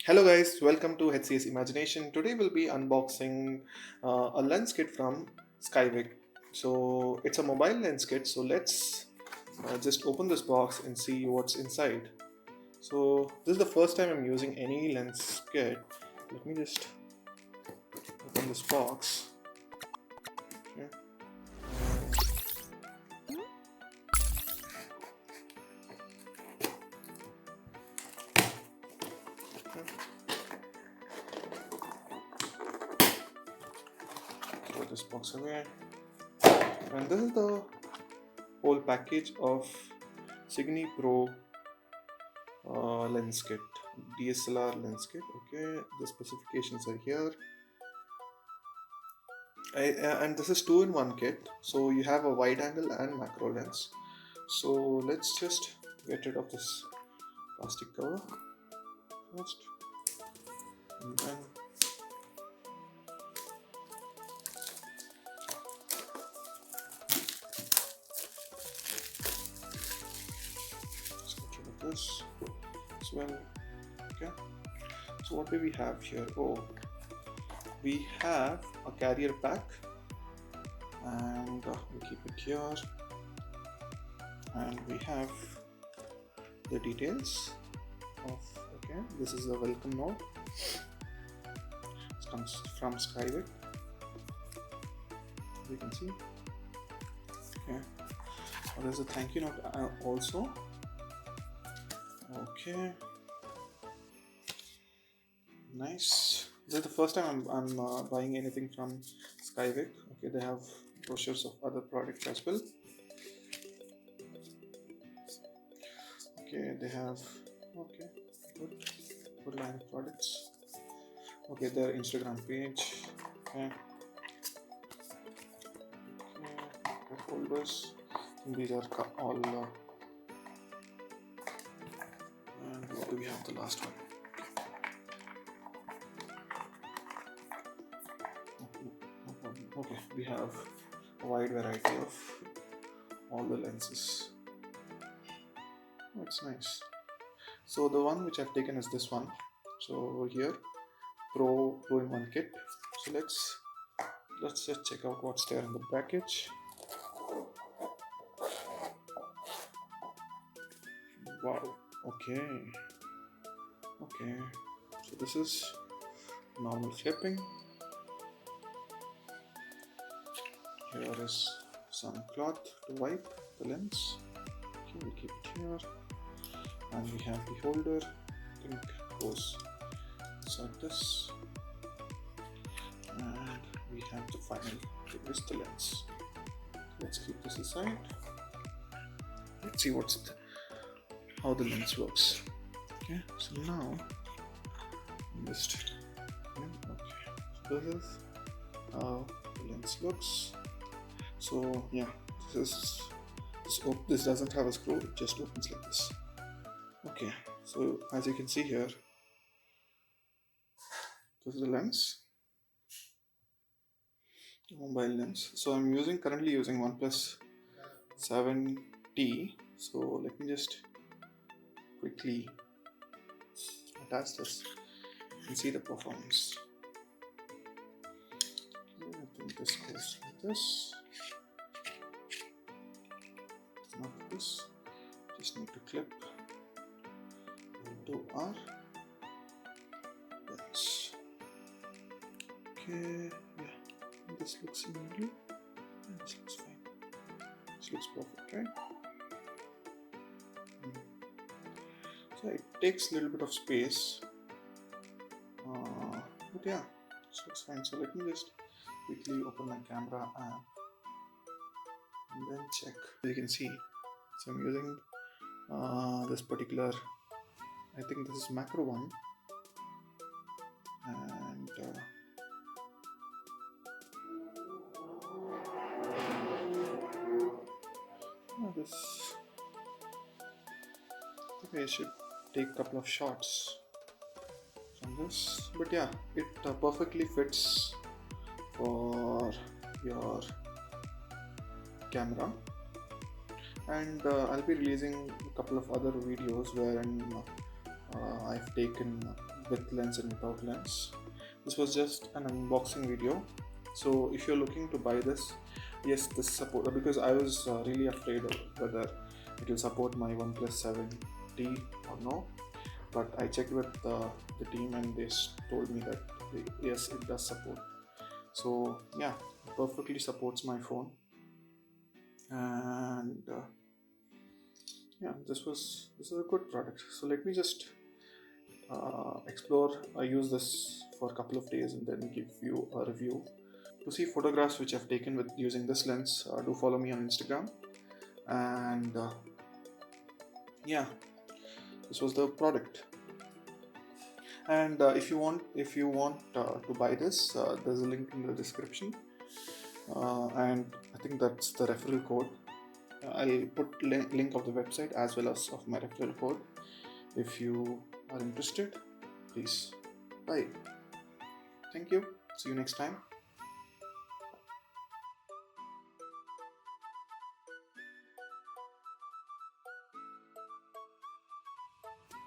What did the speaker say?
Hello guys, welcome to HCS Imagination. Today we'll be unboxing a lens kit from Skyvik. So it's a mobile lens kit. So let's just open this box and see what's inside. So this is the first time I'm using any lens kit. Let me just open this box. Okay. Throw this box away. And this is the whole package of SIGNI Pro lens kit, DSLR lens kit. Okay, the specifications are here. And this is 2-in-1 kit, so you have a wide angle and macro lens. So let's just get rid of this plastic cover first, and then let's get rid of this as well. Okay, so what do we have here? Oh, we have a carrier pack, and we keep it here, and we have the details of, okay, this is a welcome note. It comes from Skyvik, as you can see. Okay, there's a thank you note also. Okay, nice. This is the first time I'm buying anything from Skyvik. Okay, they have brochures of other products as well. Okay, they have, okay, good line of products. Okay, their Instagram page. Okay, okay, folders. These are all. And what do we have? The last one. Okay, we have a wide variety of all the lenses. Oh, it's nice. So the one which I've taken is this one. So here, Pro in one kit. So let's just check out what's there in the package. Wow. Okay. Okay. So this is normal flipping. Here is some cloth to wipe the lens. Okay, we keep it here, and we have the holder. I think goes inside this, and we have the final to twist the lens. Let's keep this aside. Let's see how the lens works. Okay, so now just okay. So this is how the lens looks. So yeah, this doesn't have a screw, it just opens like this. Okay, so as you can see here, this is the lens, the mobile lens. So I'm currently using OnePlus 7T. So let me just quickly attach this and see the performance. I think this goes like this. Not this, just need to clip into our lens. Okay, yeah, this looks in the middle, and this looks fine. This looks perfect, right? So it takes a little bit of space, but yeah, this looks fine. So let me just quickly open my camera app and then check. You can see, so I'm using this particular, I think this is macro one, and this, okay, I should take a couple of shots from this, but yeah, it perfectly fits for your camera. And I'll be releasing a couple of other videos wherein I've taken with lens and without lens. This was just an unboxing video. So if you're looking to buy this, yes, this support, because I was really afraid of whether it will support my OnePlus 7T or no, but I checked with the team and they told me that yes, it does support. So yeah, it perfectly supports my phone, and yeah, this is a good product. So let me just explore. I use this for a couple of days and then give you a review. To see photographs which I've taken with using this lens, do follow me on Instagram. And yeah, this was the product. And if you want to buy this, there's a link in the description, and I think that's the referral code. I'll put link of the website as well as of my referral code. If you are interested, please buy. Thank you. See you next time.